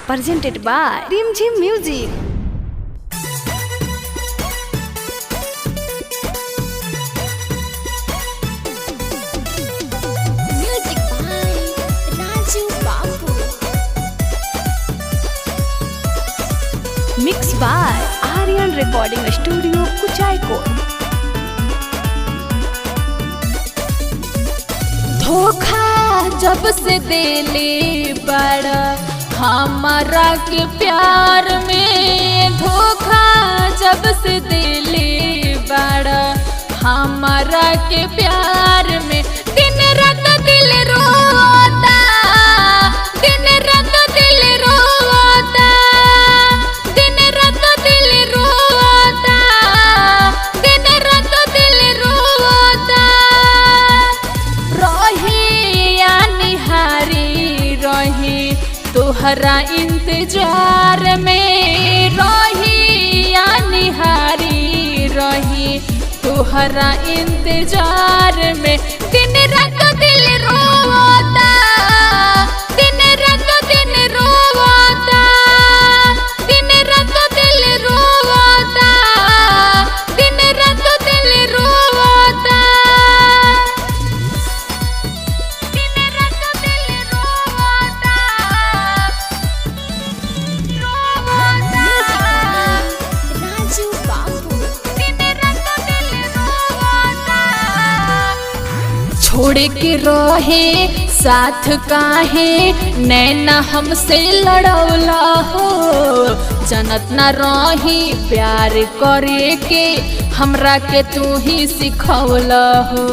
presented by Rim Jim Music. Music by Raju Babu. Mixed by Aryan Recording Studio, Kuchaikot. धोखा जब से देले बड़ा हमारा के प्यार में, धोखा जब से देले बड़ा हमारा के प्यार में, दिन रात दिल रोता, दिन रात दिल रोता, दिन रात दिल रोता, दिन रात दिल रोता। रही या निहारी रही तोहरा इंतजार में, रही या निहारी रही तोहरा इंतजार में, दिन रात दिल रोता, दिन रात दिल रोता, दिन रात दिल रोता, दिन रात दिल रोता, दिन रात दिल रोता, राजू बाबू। छोड़ के रहे साथ काहे नैना हमसे लड़ौला हो, जनत न रही प्यार करे के हमरा के तू ही सिखौला हो।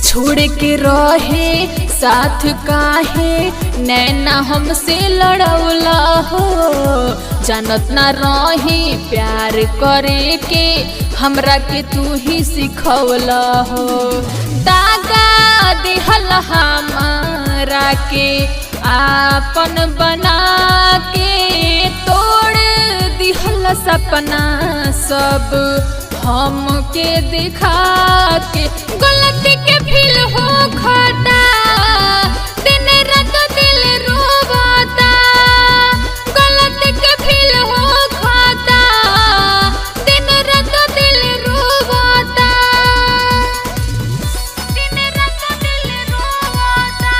छोड़ के रहे साथ काहे नैना हमसे लड़ौला हो, जानत ना रही प्यार करे के हमरा के तू ही सिखौला हो। दागा दिहल हमारा के आपन बना के, तोड़ दिहल सपना सब हम के दिखा के, गलती के फील हो खता, दिन रात दिल रोता, गलती के फील हो खता, दिन रात दिल रोता, दिन रात दिल रोता,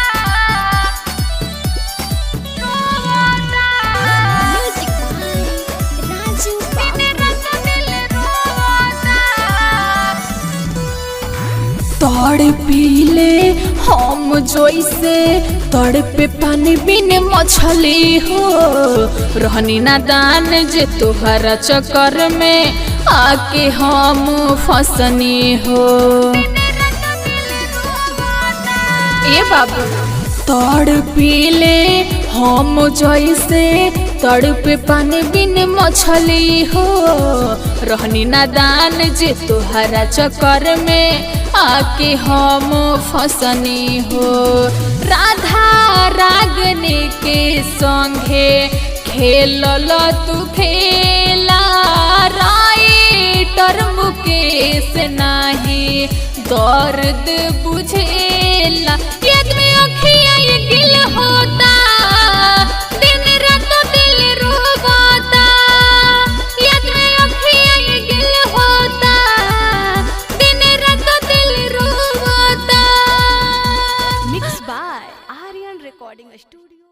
रोता। म्यूजिक बाय राजू बाबू। तड़ पीले हम जैसे तड़ पे पानी बिन मछली हो, रहनी नादान जे तोहरा चक्कर में आके हम फसनी हो। ए बाबू तड़ पीले हम जैसे तड़ पे पानी बिन मछली हो, रहनी नादान जे तोहरा चक्कर में आके हम फसनी हो। राधा रागनी के संगे खेलल तू खेला, राइटर मुकेश नाही दर्द बुझेला, याद में अखियाँ ये गिल होता, दिन रात दिल रोता, याद में अखियाँ ये गिल होता, दिन रात दिल रोता। Mixed by Aryan Recording Studio.